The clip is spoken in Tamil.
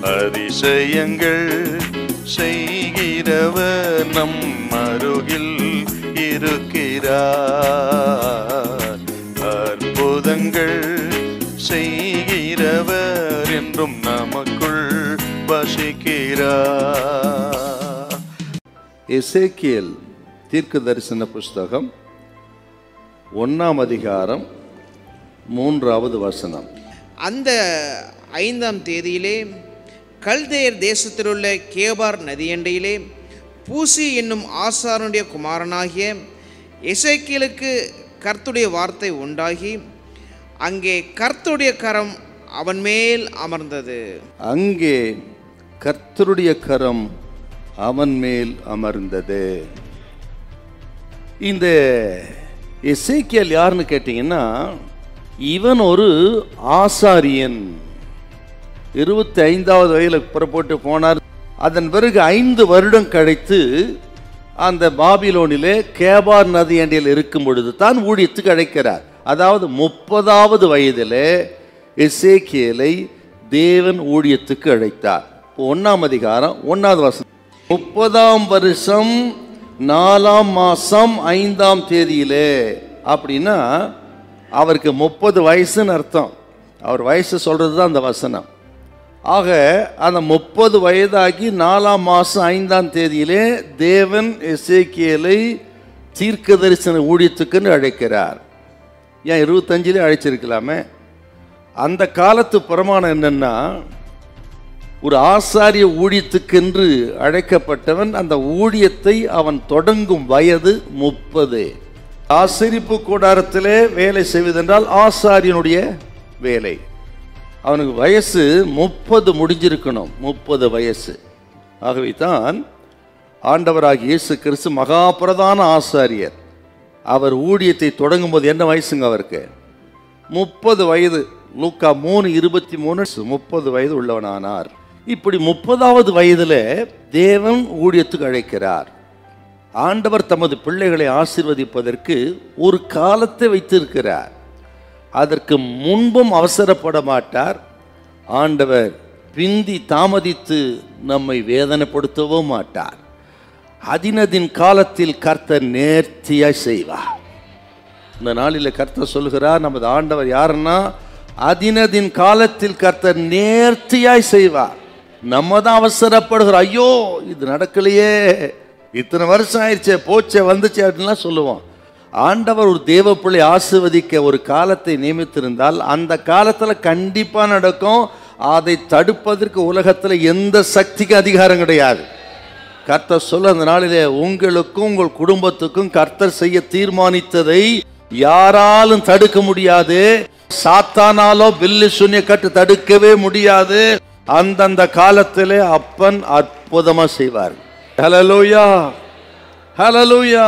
அதிசயங்கள் செய்கிறவர் நம் அருகில் இருக்கிறார். அற்புதங்கள் செய்கிறவர் என்றும் நமக்குள் வசிக்கிறார். எசேக்கியேல் தீர்க்க தரிசன புஸ்தகம் 1ஆம் அதிகாரம் 3வது வசனம். அந்த 5ஆம் தேதியிலே கல்தேயர் தேசத்திலுள்ள கேபார் நதியண்டையிலே பூசி என்னும் ஆசாரனுடைய குமாரனாகிய எசேக்கியேலுக்கு கர்த்தருடைய வார்த்தை உண்டாகி அங்கே கர்த்தருடைய கரம் அவன் மேல் அமர்ந்தது. அங்கே கர்த்தருடைய கரம் அவன் மேல் அமர்ந்தது. இந்த எசேக்கியேல் யாருன்னு கேட்டீங்கன்னா, இவன் ஒரு ஆசாரியன். 25வது வயதில் புறப்பட்டு போனார். அதன் பிறகு 5 வருடம் கழித்து அந்த பாபிலோனிலே கேபார் நதி அண்டையில் இருக்கும் பொழுது தான் ஊழியத்துக்கு அழைக்கிறார். அதாவது 30வது வயதிலே எசேக்கியேலை தேவன் ஊழியத்துக்கு அழைத்தார். 1ஆம் அதிகாரம் 1வது வசனம். 30ஆம் வருஷம் 4ஆம் மாசம் 5ஆம் தேதியிலே அப்படின்னா அவருக்கு 30 வயசுன்னு அர்த்தம். அவர் வயசு சொல்றது தான் அந்த வசனம். ஆக அந்த 30 வயதாகி 4ஆம் மாசம் 5ஆம் தேதியிலே தேவன் எசேக்கியேலை தீர்க்க தரிசன ஊழியத்துக்குன்னு அழைக்கிறார். ஏன் 25லே அழைச்சிருக்கலாமே? அந்த காலத்து பிரமாணம் என்னன்னா, ஒரு ஆசாரிய ஊழியத்துக்கென்று அழைக்கப்பட்டவன் அந்த ஊழியத்தை அவன் தொடங்கும் வயது 30. ஆசரிப்பு கூடாரத்திலே வேலை செய்வதென்றால் ஆசாரியனுடைய வேலை. அவனுக்கு வயசு 30 முடிஞ்சிருக்கணும். 30 வயசு. ஆகவே தான் ஆண்டவராகிய இயேசு கிறிஸ்து மகா பிரதான ஆசாரியர். அவர் ஊழியத்தை தொடங்கும் போது என்ன வயசுங்க அவருக்கு? 30 வயது. லூக்கா 3:23 30 வயது உள்ளவனானார். இப்படி 30வது வயதில் தேவன் ஊழியத்துக்கு அழைக்கிறார். ஆண்டவர் தமது பிள்ளைகளை ஆசீர்வதிப்பதற்கு ஒரு காலத்தை வைத்திருக்கிறார். அதற்கு முன்பும் அவசரப்பட மாட்டார் ஆண்டவர். பிந்தி தாமதித்து நம்மை வேதனைப்படுத்தவும் மாட்டார். அதினதின் காலத்தில் கர்த்தர் நேர்த்தியாய் செய்வார். இந்த நாளில் கர்த்தர் சொல்கிறார், நமது ஆண்டவர் யாருன்னா, அதினதின் காலத்தில் கர்த்தர் நேர்த்தியாய் செய்வார். நம்ம தான் அவசரப்படுகிறோம். ஐயோ இது நடக்கலையே, இத்தனை வருஷம் ஆயிடுச்சே, போச்சே, வந்துச்சே அப்படின்லாம் சொல்லுவோம். ஆண்டவர் ஒரு தேவ பிள்ளை ஆசீர்வதிக்க ஒரு காலத்தை நியமித்திருந்தால் அந்த காலத்தில் கண்டிப்பாக நடக்கும். அதை தடுப்பதற்கு உலகத்தில் எந்த சக்திக்கு அதிகாரம் கிடையாது. கர்த்தர் சொல்ல, அந்த நாளிலே உங்களுக்கும் உங்கள் குடும்பத்துக்கும் கர்த்தர் செய்ய தீர்மானித்ததை யாராலும் தடுக்க முடியாது. சாத்தானாலோ பில்லி சூன்ய கட்டு தடுக்கவே முடியாது. அந்தந்த காலத்திலே அப்பன் அற்புதமா செய்வார். ஹல்லேலூயா, ஹல்லேலூயா.